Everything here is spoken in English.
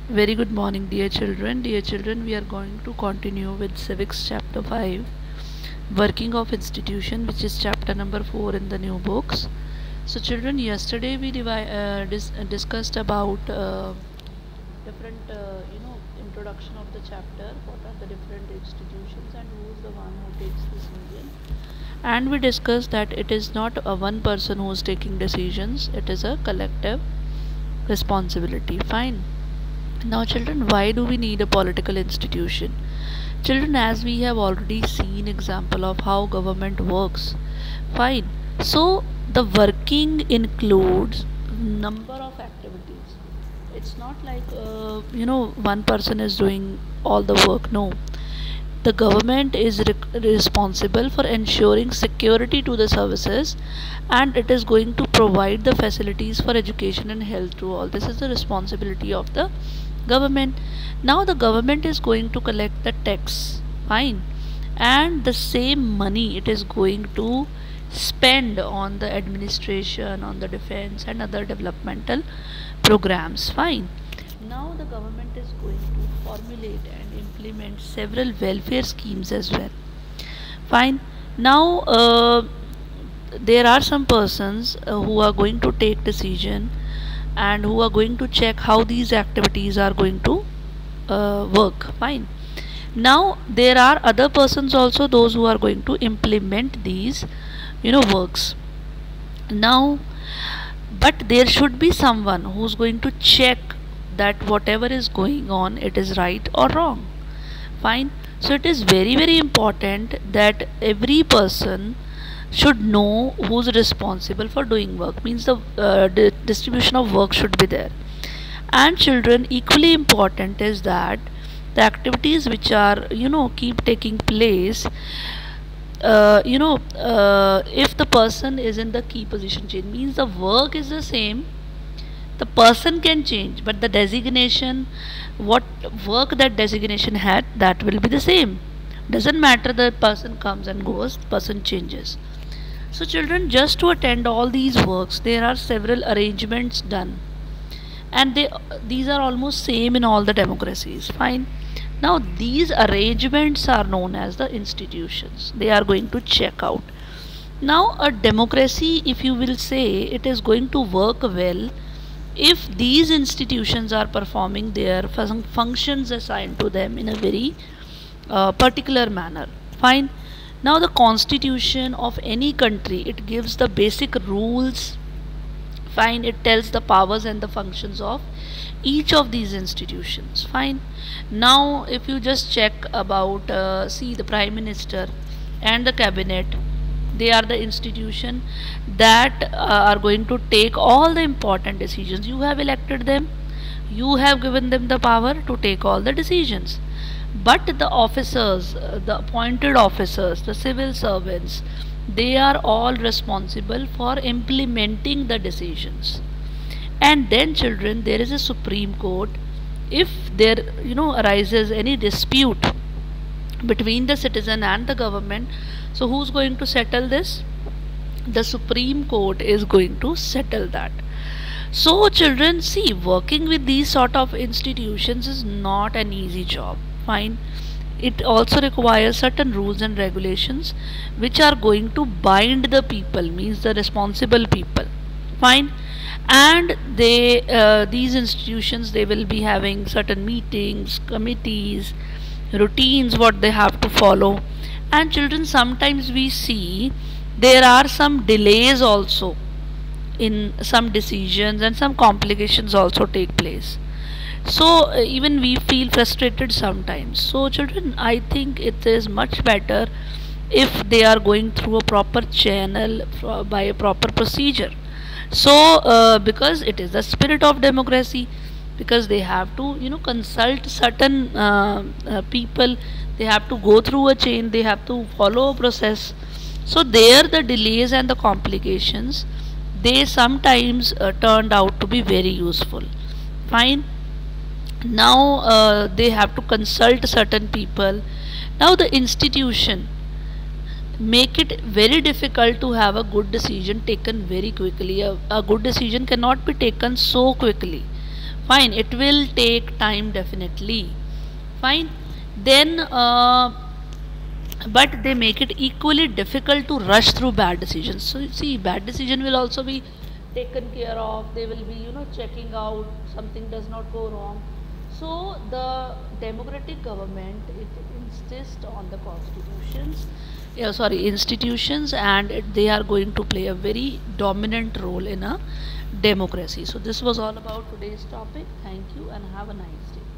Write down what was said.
Very good morning, dear children. Dear children, we are going to continue with Civics Chapter 5, Working of Institution, which is chapter number 4 in the new books. So, children, yesterday we discussed about different, introduction of the chapter. What are the different institutions and who is the one who takes decision? And we discussed that it is not a one person who is taking decisions; it is a collective responsibility. Fine. Now, children, why do we need a political institution? Children, as we have already seen example of how government works. Fine. So, the working includes number of activities. It's not like one person is doing all the work. No, the government is responsible for ensuring security to the services, and it is going to provide the facilities for education and health to all. This is the responsibility of the government. Now the government is going to collect the tax, fine, and the same money it is going to spend on the administration, on the defense and other developmental programs, fine. Now the government is going to formulate and implement several welfare schemes as well, fine. Now there are some persons who are going to take decision and who are going to check how these activities are going to work, fine. Now there are other persons also, those who are going to implement these works. Now, but there should be someone who's going to check that whatever is going on, it is right or wrong, fine. So it is very important that every person should know who's responsible for doing work, means the distribution of work should be there. And children, equally important is that the activities which are keep taking place, if the person is in the key position change, means the work is the same, the person can change, but the designation, what work that designation had, that will be the same. Doesn't matter, the person comes and goes, person changes. So children, just to attend all these works, there are several arrangements done, and these are almost same in all the democracies, fine. Now these arrangements are known as the institutions. They are going to check out. Now a democracy, if you will say, it is going to work well if these institutions are performing their functions assigned to them in a very particular manner, fine. Now the constitution of any country, it gives the basic rules, fine. It tells the powers and the functions of each of these institutions, fine. Now if you just check about see the prime minister and the cabinet, they are the institution that are going to take all the important decisions. You have elected them, you have given them the power to take all the decisions, but the officers, the appointed officers, the civil servants, they are all responsible for implementing the decisions. And then children, there is a Supreme Court. If there arises any dispute between the citizen and the government, so who's going to settle this? The Supreme Court is going to settle that. So children, see, working with these sort of institutions is not an easy job, fine. It also requires certain rules and regulations which are going to bind the people, means the responsible people, fine. And these institutions, they will be having certain meetings, committees, routines what they have to follow. And children, sometimes we see there are some delays also in some decisions, and some complications also take place. So even we feel frustrated sometimes. So children, I think it is much better if they are going through a proper channel by a proper procedure. So because it is the spirit of democracy, because they have to consult certain people, they have to go through a chain, they have to follow a process. So there the delays and the complications, they sometimes turned out to be very useful, fine. Now they have to consult certain people. Now the institution make it very difficult to have a good decision taken very quickly. A good decision cannot be taken so quickly, Fine, it will take time definitely. Fine. Then but they make it equally difficult to rush through bad decisions. So you see, bad decision will also be taken care of. They will be, checking out something does not go wrong. So the democratic government, it insists on the constitutions, institutions, and they are going to play a very dominant role in a democracy. So this was all about today's topic. Thank you and have a nice day.